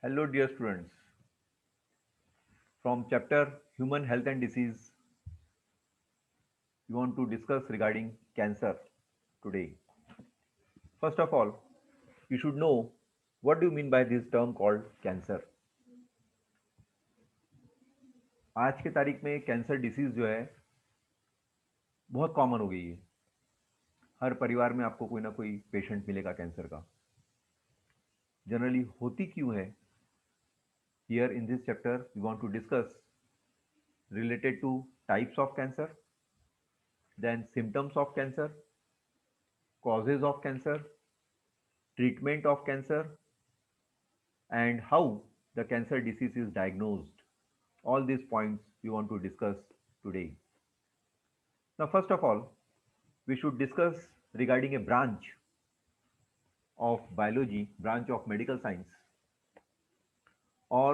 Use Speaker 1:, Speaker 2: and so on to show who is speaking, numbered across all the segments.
Speaker 1: Hello, dear students. From chapter Human Health and Disease, we want to discuss regarding cancer today. First of all, you should know what do you mean by this term called cancer. आज के तारीख में cancer disease जो है बहुत common हो गई है. हर परिवार में आपको कोई ना कोई पेशेंट मिलेगा कैंसर का. जनरली होती क्यों है? Here in this chapter we want to discuss related to types of cancer, then symptoms of cancer, causes of cancer, treatment of cancer, and how the cancer disease is diagnosed. All these points we want to discuss today. Now, first of all, we should discuss regarding a branch of biology, branch of medical science, or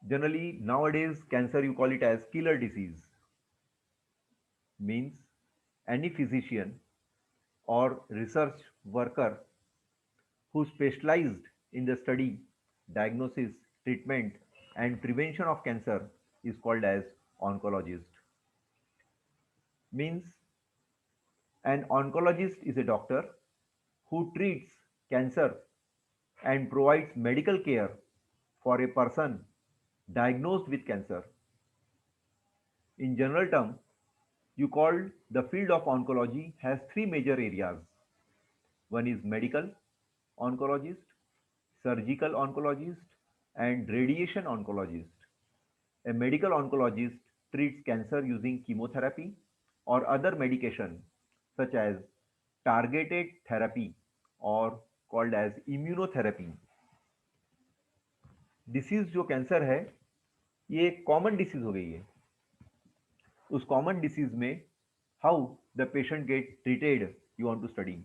Speaker 1: generally nowadays cancer you call it as killer disease. Means any physician or research worker who specialized in the study, diagnosis, treatment, and prevention of cancer is called as oncologist. Means an oncologist is a doctor who treats cancer and provides medical care for a person diagnosed with cancer. In general term, you called the field of oncology has three major areas. One is medical oncologist, surgical oncologist, and radiation oncologist. A medical oncologist treats cancer using chemotherapy or other medication such as targeted therapy or called as immunotherapy. Disease जो cancer है ये common disease हो गई है. उस common disease में how the patient get treated you want to study.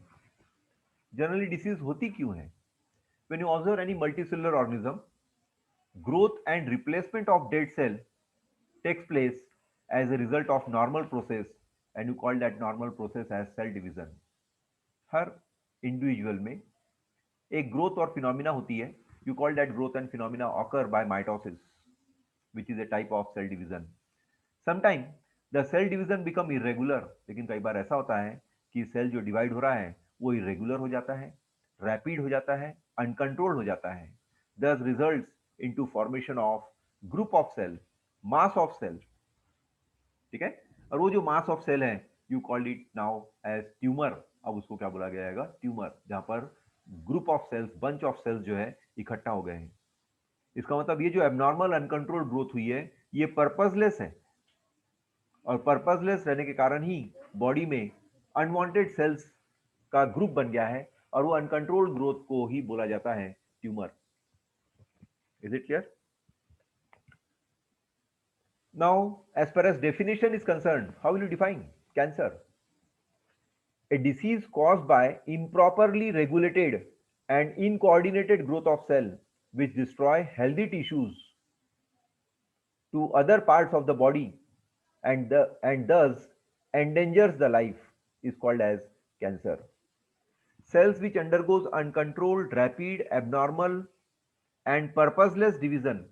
Speaker 1: Generally disease होती क्यों है? When you observe any multicellular organism, growth and replacement of dead cell takes place as a result of normal process, and you call that normal process as cell division. हर individual में एक growth और phenomena होती है. You call that growth and phenomena occur by mitosis, which is a type of cell division. Sometime the cell division become irregular, लेकिन कई बार ऐसा होता है कि सेल जो डिवाइड हो रहा है वो इरेगुलर हो जाता है, रैपिड हो जाता है, अनकंट्रोल्ड हो जाता है. This results into formation of group of cell, mass of cell. ठीक है. और वो जो मास ऑफ सेल है you called it now as tumour. अब उसको क्या बोला गया है? ट्यूमर. जहां पर group of cells, bunch of cells जो है इकट्ठा हो गए हैं. इसका मतलब ये जो एबनॉर्मल अनकंट्रोल्ड ग्रोथ हुई है ये पर्पसलेस है, और पर्पसलेस रहने के कारण ही बॉडी में अनवांटेड सेल्स का ग्रुप बन गया है, और वो अनकंट्रोल्ड ग्रोथ को ही बोला जाता है tumour. Is it clear? Now, as far as definition is concerned, how will you define cancer? A disease caused by improperly regulated and incoordinated growth of cell which destroy healthy tissues to other parts of the body, and thus endangers the life is called as cancer. Cells which undergoes uncontrolled, rapid, abnormal, and purposeless division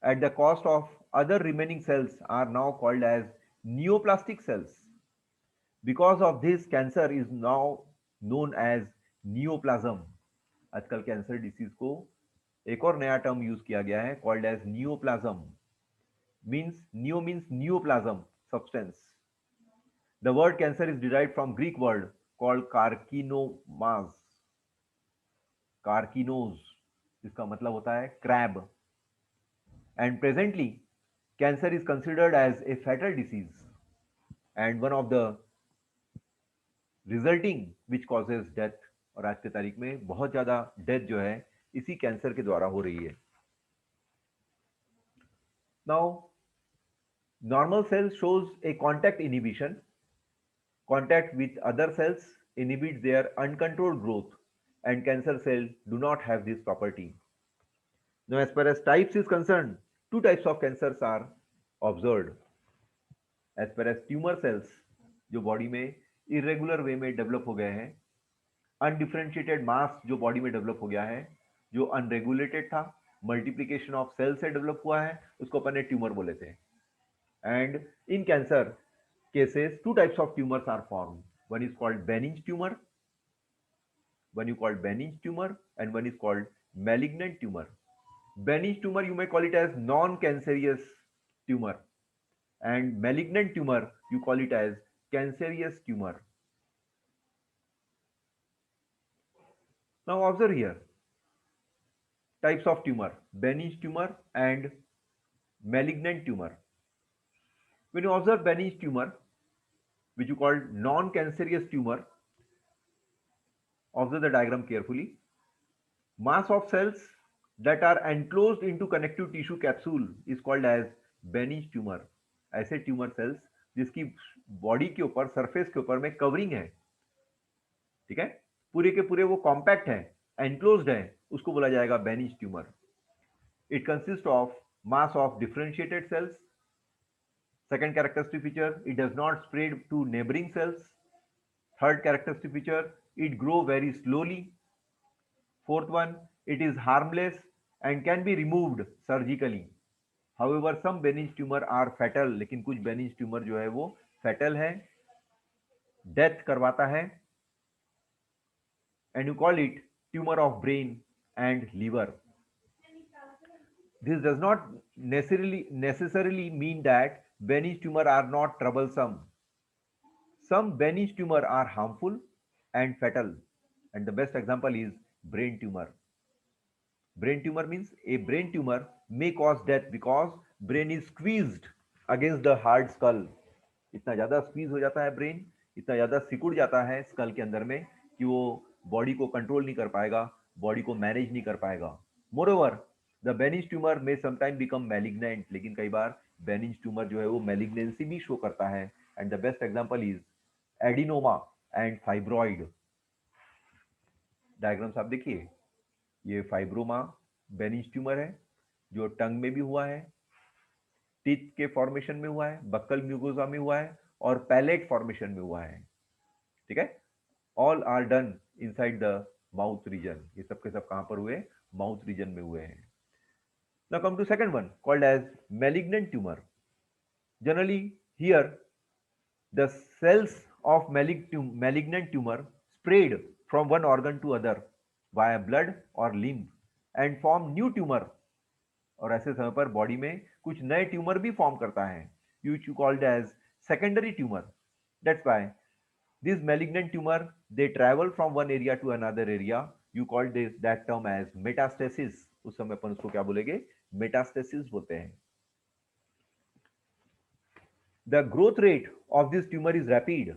Speaker 1: at the cost of other remaining cells are now called as neoplastic cells. Because of this, cancer is now known as neoplasm. आजकल cancer disease को एक और नया term use किया गया है, called as neoplasm. Means neo means neoplasm substance. The word cancer is derived from Greek word called carcinomas, karkinos. इसका मतलब होता है crab. And presently, cancer is considered as a fatal disease and one of the resulting which causes death. और आज की तारीख में बहुत ज़्यादा डेथ जो है इसी कैंसर के द्वारा हो रही है. Now, normal cell shows a contact inhibition. Contact with other cells inhibits their uncontrolled growth, and cancer cells do not have this property. Now, as far as types is concerned, two types of cancers are observed. As far as tumour cells जो body में irregular वे में develop हो गए हैं, undifferentiated मास जो body में develop हो गया है, जो अनरेगुलेटेड था, मल्टीप्लीकेशन ऑफ सेल से डेवलप हुआ है, उसको अपन ने ट्यूमर बोले थे. And in cancer cases, two types of tumors are formed. One is called Benign tumor, one is called Benign tumor, and one is called malignant tumor. Benign tumor, you may call it as non-cancerous tumor, and malignant tumor, you call it as cancerous tumor. Now observe here, types of tumor, Benign tumor and malignant tumor. When you observe Benign tumor, which you call non-cancerous tumor, observe the diagram carefully. Mass of cells that are enclosed into connective tissue capsule is called as Benign tumor. ऐसे tumour cells जिसकी body के ऊपर, surface के ऊपर में covering है, ठीक है, पूरे के पूरे वो कॉम्पैक्ट है, एनक्लोज्ड है, उसको बोला जाएगा benign tumour. It consist of mass of differentiated cells. Second characteristic feature, it does not spread to neighbouring cells. Third characteristic feature, it grow very slowly. Fourth one, it is harmless and can be removed surgically. However, some Benign tumor are fatal, लेकिन कुछ Benign tumor जो है वो fatal है, death करवाता है, and you call it tumor of brain and liver. This does not necessarily mean that Benign tumor are not troublesome. Some Benign tumor are harmful and fatal, and the best example is brain tumor. Brain tumor means a brain tumor may cause death because brain is squeezed against the hard skull. इतना ज़्यादा squeeze हो जाता है brain, इतना ज़्यादा सिकुड़ जाता है स्कल के अंदर में कि वो बॉडी को कंट्रोल नहीं कर पाएगा, बॉडी को मैनेज नहीं कर पाएगा. मोरओवर द बेनिज ट्यूमर में समटाइम बिकम मैलिग्नेंट, लेकिन कई बार बेनिज ट्यूमर जो है वो मैलिग्नेंसी भी शो करता है. And the best example is adenoma and fibroid. Diagrams आप देखिए, ये फाइब्रोमा बेनिज ट्यूमर है जो टंग में भी हुआ है, टीथ के फॉर्मेशन में हुआ है, बक्कल म्यूकोसा में हुआ है, और पैलेट फॉर्मेशन में हुआ है. ठीक है, all are done inside the mouth region. ये सब के सब कहां पर हुए? माउथ रीजन में हुए हैं. Now come to second one called as malignant tumour. Generally here the cells of malignant tumor spread from one organ to other via blood or lymph and form new tumor. और ऐसे समय पर body में कुछ नए tumour भी form करता है, which you called as secondary tumor. That's why these malignant tumor, they travel from one area to another area. You call that term as metastasis. उस समय अपन उसको क्या बोलेंगे? मेटास्टेसिस बोलते हैं. The growth rate of this tumor is rapid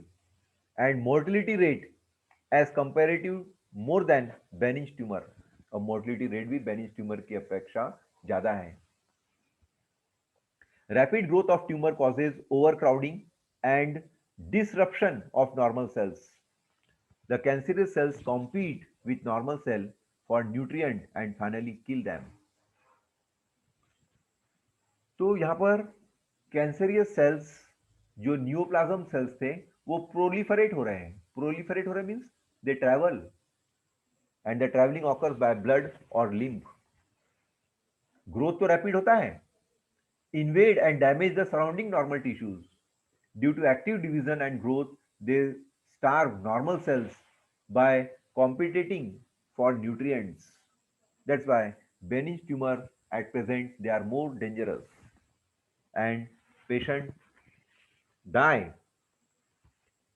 Speaker 1: and mortality rate as comparative more than benign tumor. और mortality rate भी बेनिज tumour की अपेक्षा ज्यादा है. Rapid growth of tumor causes overcrowding and disruption of normal cells. The cancerous cells compete with normal cell for nutrient and finally kill them. तो यहाँ पर cancerous cells जो न्यूप्लाज्म सेल्स थे वो प्रोलिफरेट हो रहे हैं. प्रोलिफरेट हो रहे means they travel and the travelling occurs by blood और लिम्फ. ग्रोथ तो रैपिड होता है, invade and damage the surrounding normal tissues. Due to active division and growth they starve normal cells by competing for nutrients. That's why benign tumor at present they are more dangerous and patient die.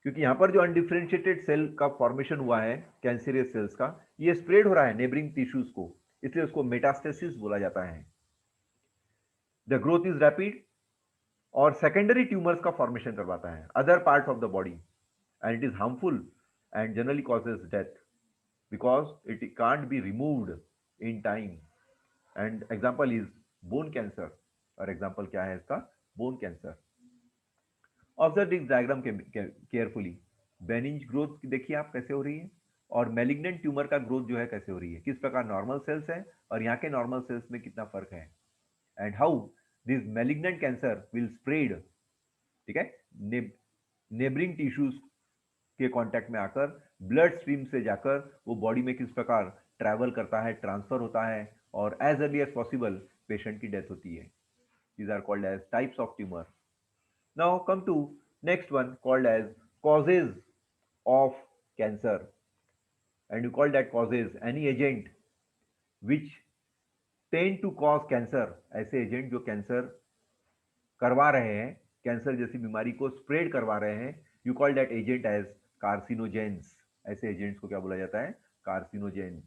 Speaker 1: क्योंकि यहाँ पर जो undifferentiated cell का formation हुआ है cancerous sales का, ये spread हो रहा है नेबरिंग टिश्यूज को, इसलिए उसको मेटास्टेसिस बोला जाता है. द ग्रोथ इज रैपिड और सेकेंडरी ट्यूमर्स का फॉर्मेशन करवाता है other part of the body, and it is harmful and generally causes death because it can't be removed in time. And example is bone cancer. और example क्या है इसका? Bone cancer. Observe this diagram carefully. Benign growth देखिए आप कैसे हो रही है, और मेलिग्नेंट ट्यूमर का ग्रोथ जो है कैसे हो रही है, किस प्रकार नॉर्मल सेल्स है और यहाँ के नॉर्मल सेल्स में कितना फर्क है, and how this malignant cancer will spread. ठीक है, नेबरिंग टिश्यूज के कांटेक्ट में आकर ब्लड स्ट्रीम से जाकर वो बॉडी में किस प्रकार ट्रैवल करता है, ट्रांसफर होता है और as early as possible patient की डेथ होती है. These are called as types of tumor. Now come to next one called as causes of cancer, and you call that causes any agent which tend to cause cancer. ऐसे agent जो cancer करवा रहे हैं, cancer जैसी बीमारी को spread करवा रहे हैं, you call that agent as carcinogens. ऐसे एजेंट्स को क्या बोला जाता है? Carcinogens.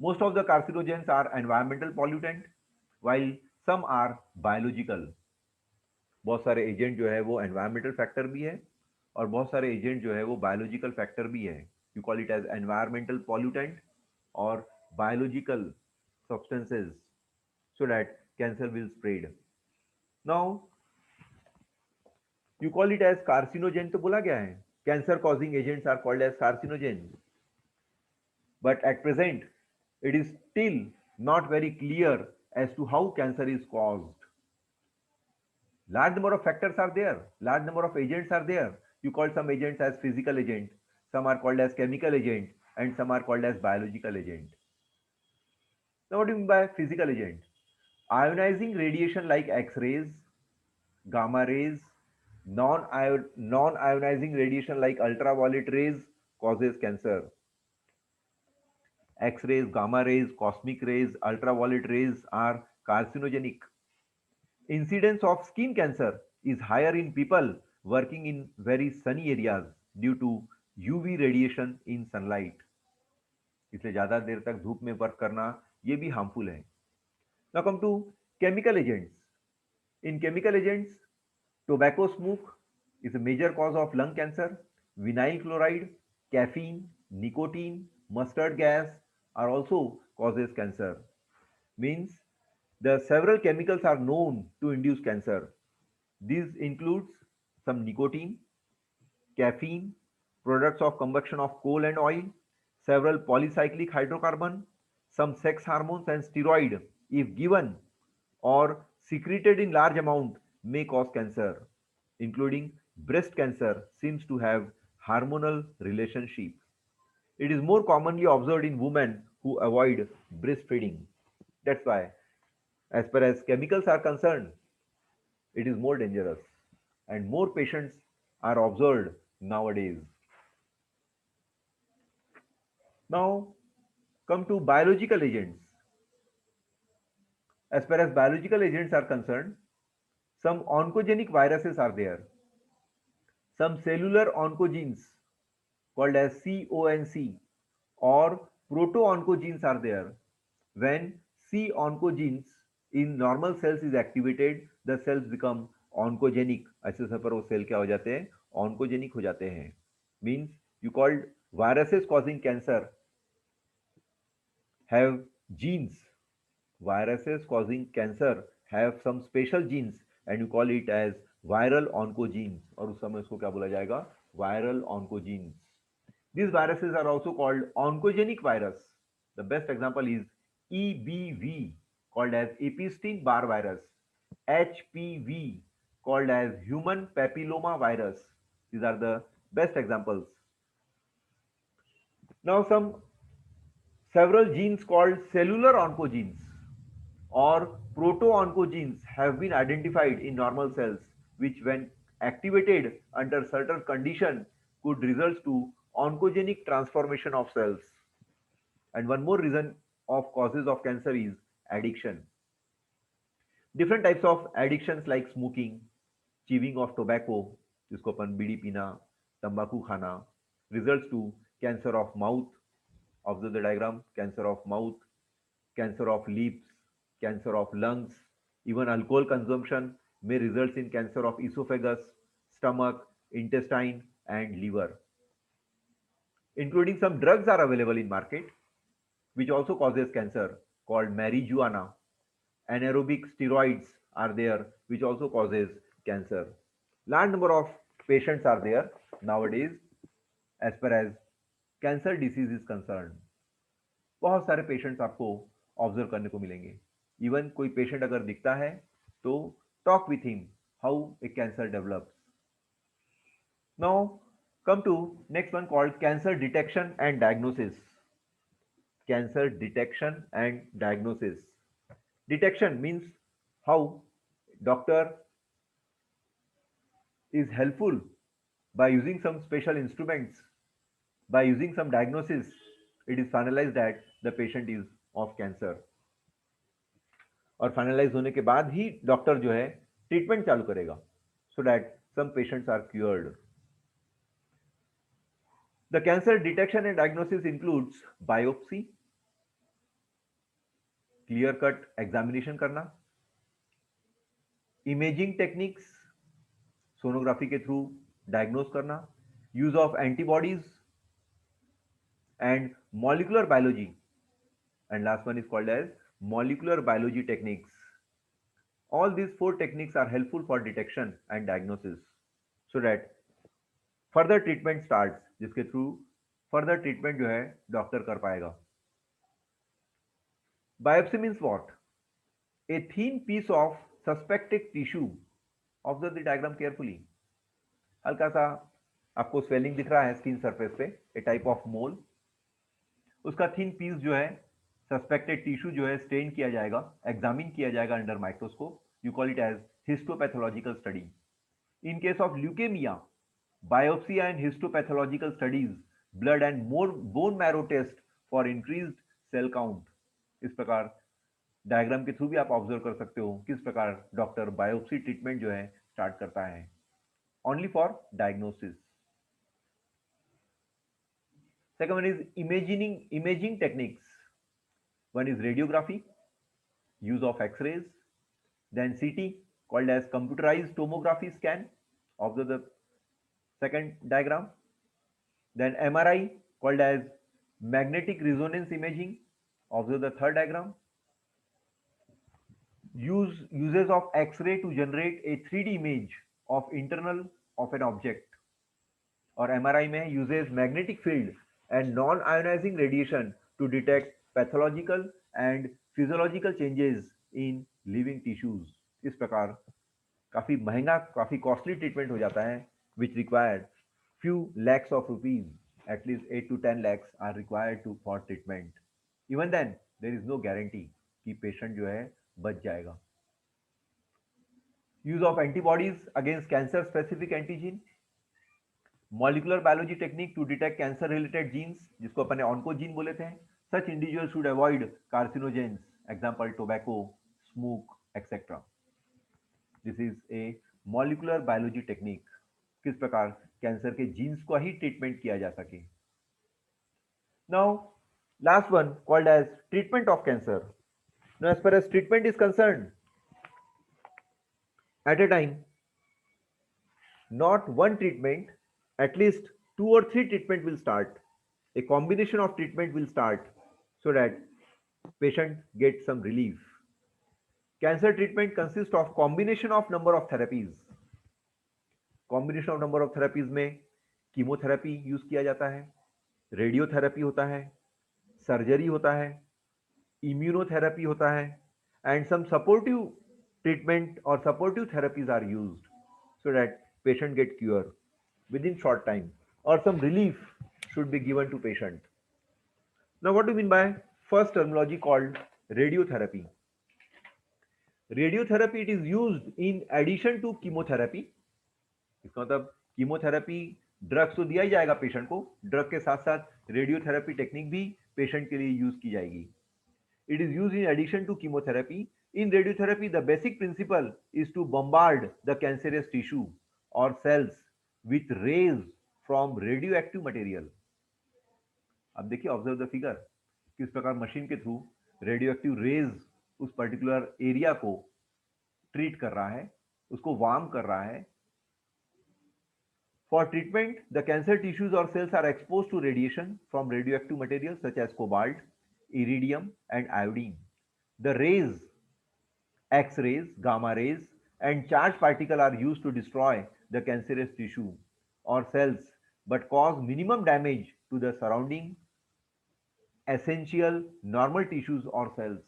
Speaker 1: Most of the carcinogens are environmental pollutant, while some are biological. बहुत सारे एजेंट जो है वो एनवायरमेंटल फैक्टर भी है और बहुत सारे एजेंट जो है वो बायोलॉजिकल फैक्टर भी है. You call it as environmental pollutant और biological substances so that cancer will spread. Now you call it as carcinogen तो बोला गया है, cancer causing agents are called as carcinogen, but at present it is still not very clear as to how cancer is caused. Large number of factors are there, large number of agents are there. You call some agents as physical agent, some are called as chemical agent, and some are called as biological agent. Now what do you mean by physical agent? Ionizing radiation like X-rays, gamma rays, non-ionizing radiation like ultraviolet rays causes cancer. X-rays, gamma rays, cosmic rays, ultraviolet rays are carcinogenic. Incidence of skin cancer is higher in people working in very sunny areas due to UV radiation in sunlight. इसलिए ज़्यादा देर तक धूप में work करना ये भी harmful है. Now come to chemical agents. In chemical agents, tobacco smoke is a major cause of lung cancer. Vinyl chloride, caffeine, nicotine, mustard gas are also causes cancer. Means the several chemicals are known to induce cancer. These includes some nicotine, caffeine, products of combustion of coal and oil, several polycyclic hydrocarbon, some sex hormones and steroid, if given or secreted in large amount, may cause cancer, including breast cancer seems to have hormonal relationship. It is more commonly observed in women who avoid breastfeeding. That's why, as far as chemicals are concerned, it is more dangerous and more patients are observed nowadays. Now, come to biological agents. As far as biological agents are concerned, some oncogenic viruses are there. Some cellular oncogenes called as CONC or proto-oncogenes are there. When C oncogenes in normal cells is activated, the cells become oncogenic. ऐसे समय पर वो cell क्या हो जाते हैं? Oncogenic हो जाते हैं. Means you called viruses causing cancer have genes. Viruses causing cancer have some special genes and you call it as viral oncogenes. और उस समय उसको क्या बोला जाएगा? Viral oncogenes. These viruses are also called oncogenic virus. The best example is EBV, called as Epstein-Barr virus, HPV, called as human papilloma virus. These are the best examples. Now several genes called cellular oncogenes or proto-oncogenes have been identified in normal cells, which when activated under certain condition could result to oncogenic transformation of cells. And one more reason of causes of cancer is addiction. Different types of addictions like smoking, chewing of tobacco, जिसको अपन बीड़ी पीना, तंबाकू खाना, results to cancer of mouth. Observe the diagram: cancer of mouth, cancer of lips, cancer of lungs. Even alcohol consumption may result in cancer of esophagus, stomach, intestine, and liver. Including some drugs are available in market which also causes cancer called marijuana. Anaerobic steroids are there which also causes cancer. Large number of patients are there nowadays as far as cancer disease is concerned. बहुत सारे patients आपको observe करने को मिलेंगे. Even कोई patient अगर दिखता है तो talk with him how a cancer develops. Now come to next one called cancer detection and diagnosis. cancer detection and diagnosis. Detection means how doctor is helpful by using some special instruments, by using some diagnosis, it is finalized that the patient is of cancer. और finalise होने के बाद ही doctor जो है treatment चालू करेगा so that some patients are cured. The cancer detection and diagnosis includes biopsy, clear cut examination करना, imaging techniques, sonography के थ्रू डायग्नोज करना, use of antibodies and molecular biology, and last one is called as molecular biology techniques. All these 4 techniques are helpful for detection and diagnosis so that further treatment starts, जिसके through further treatment जो है doctor कर पाएगा. Biopsy means what? A thin piece of suspected tissue. Observe the diagram carefully. हल्का सा आपको swelling दिख रहा है स्किन सरफेस पे, ए टाइप ऑफ मोल. उसका थिन पीस जो है सस्पेक्टेड टिश्यू जो है स्टेन किया जाएगा, एग्जामिन किया जाएगा under microscope. You call it as histopathological study. In case of leukaemia, biopsy and histopathological studies, blood and more bone marrow test for increased cell count. इस प्रकार डायग्राम के through भी आप ऑब्जर्व कर सकते हो किस प्रकार डॉक्टर बायोप्सी ट्रीटमेंट जो है स्टार्ट करता है, only for diagnosis. Second one is imaging techniques. One is radiography, use of X-rays, then CT called as computerized tomography scan. Observe the second diagram. Then MRI called as magnetic resonance imaging. Observe the third diagram. Uses of X-ray to generate a 3D image of internal of an object. और MRI में uses magnetic field and non-ionizing radiation to detect pathological and physiological changes in living tissues. इस प्रकार काफी महंगा, काफी costly treatment हो जाता है, which required few lakhs of rupees, at least 8 to 10 lakhs are required to for treatment. Even then, there is no guarantee कि patient जो है बच जाएगा. Use of antibodies against cancer specific antigen, molecular biology technique to detect cancer related genes, जिसको अपने oncogene बोले थे. Such individual should avoid carcinogens, example tobacco, smoke etcetera. This is a molecular biology technique, किस प्रकार cancer के jeans को ही treatment किया जा सके. Now last one called as treatment of cancer. Now as far as treatment is concerned, at a time not one treatment, at least 2 or 3 treatment will start. A combination of treatment will start so that patient gets some relief. Cancer treatment consists of combination of number of therapies. Combination of number of therapies में chemotherapy use किया जाता है, radiotherapy होता है, surgery होता है, immunotherapy होता है, and some supportive treatment or supportive therapies are used so that patient get cure within short time or some relief should be given to patient. Now what do you mean by first terminology called radiotherapy? Radiotherapy, it is used in addition to chemotherapy. इसका मतलब chemotherapy drugs तो दिया ही जाएगा patient को, drug के साथ साथ radiotherapy technique भी पेशेंट के लिए यूज की जाएगी. It is used in addition to chemotherapy. In radiotherapy, the basic principle is to bombard the cancerous tissue or cells with rays from radioactive material. अब देखिए, ऑब्जर्व द फिगर, किस प्रकार machine के through radioactive raise उस particular area को treat कर रहा है, उसको वार्म कर रहा है. For treatment, the cancer tissues or cells are exposed to radiation from radioactive materials such as cobalt, iridium, and iodine. The rays, X-rays, gamma rays, and charged particles are used to destroy the cancerous tissue or cells, but cause minimum damage to the surrounding essential normal tissues or cells.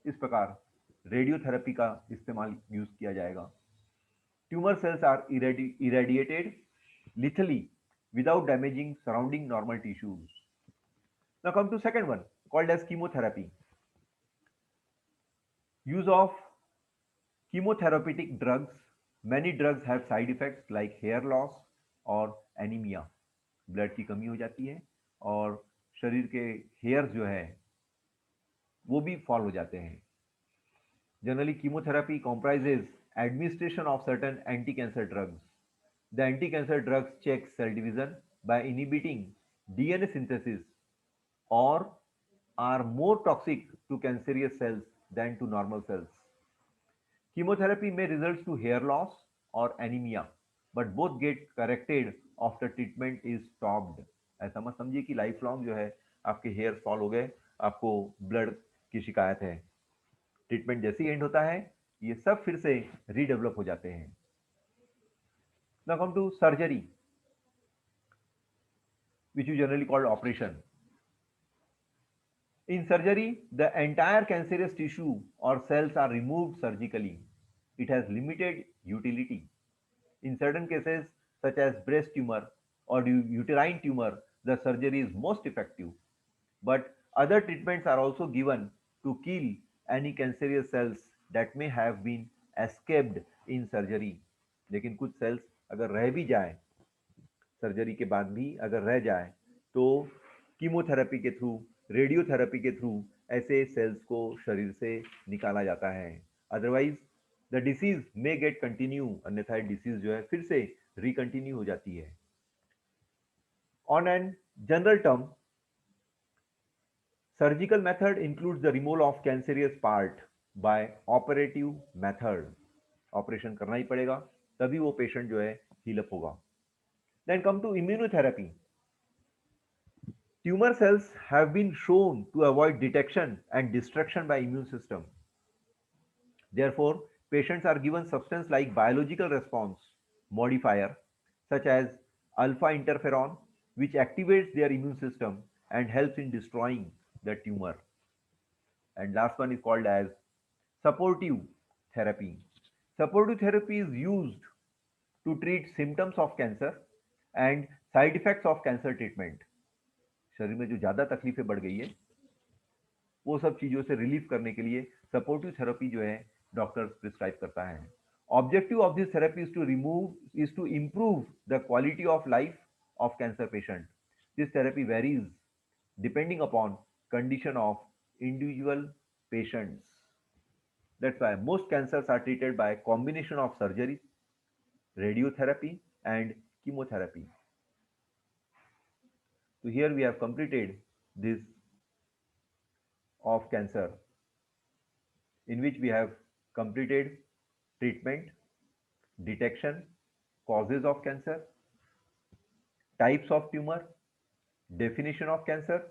Speaker 1: इस प्रकार radiotherapy का इस्तेमाल use किया जाएगा. Tumor cells are irradiated lethally without damaging surrounding normal tissues. Now come to second one, called as chemotherapy. Use of chemotherapeutic drugs. Many drugs have side effects like hair loss और anemia. Blood की कमी हो जाती है और शरीर के hairs जो है वो भी फॉल हो जाते हैं. Generally chemotherapy comprises administration of certain anti-cancer drugs. The anti-cancer drugs check cell division by inhibiting DNA synthesis or are more toxic to cancerous cells than to normal cells. Chemotherapy may result to hair loss or anemia, but both get corrected after treatment is stopped. ऐसा मत समझिए कि life long जो है आपके hair fall हो गए, आपको ब्लड की शिकायत है. ट्रीटमेंट जैसे ही एंड होता है ये सब फिर से रीडेवलप हो जाते हैं. Now come to surgery, which you generally call operation. In surgery, the entire cancerous tissue or cells are removed surgically. It has limited utility. In certain cases, such as breast tumor or uterine tumor, the surgery is most effective. But other treatments are also given to kill any cancerous cells that may have been escaped in surgery. लेकिन कुछ sales अगर रह भी जाए, surgery के बाद भी अगर रह जाए, तो कीमोथेरेपी के थ्रू, रेडियोथेरेपी के थ्रू ऐसे सेल्स को शरीर से निकाला जाता है. Otherwise the disease may gate continue, अन्यथा डिसीज जो है फिर से रिकंटिन्यू हो जाती है. On an general term, surgical method includes the removal of cancerous part by operative method. Operation करना ही पड़ेगा, तभी वो पेशेंट जो है हील अप होगा. Then come to immunotherapy. Tumor cells have been shown to avoid detection and destruction by immune system. Therefore, patients are given substance like biological response modifier such as alpha interferon, which activates their immune system and helps in destroying the tumor. And last one is called as supportive therapy. Supportive therapy is used to treat symptoms of cancer and side effects of cancer treatment. शरीर में जो ज़्यादा तकलीफें बढ़ गई है वो सब चीज़ों से रिलीफ करने के लिए सपोर्टिव थेरेपी जो है डॉक्टर प्रिस्क्राइब करता है. Objective of this therapy is to improve the quality of life of cancer patient. This therapy varies depending upon condition of individual patients. That's why most cancers are treated by a combination of surgery, radiotherapy, and chemotherapy. So here we have completed this of cancer, in which we have completed treatment, detection, causes of cancer, types of tumor, definition of cancer,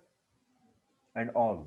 Speaker 1: and all.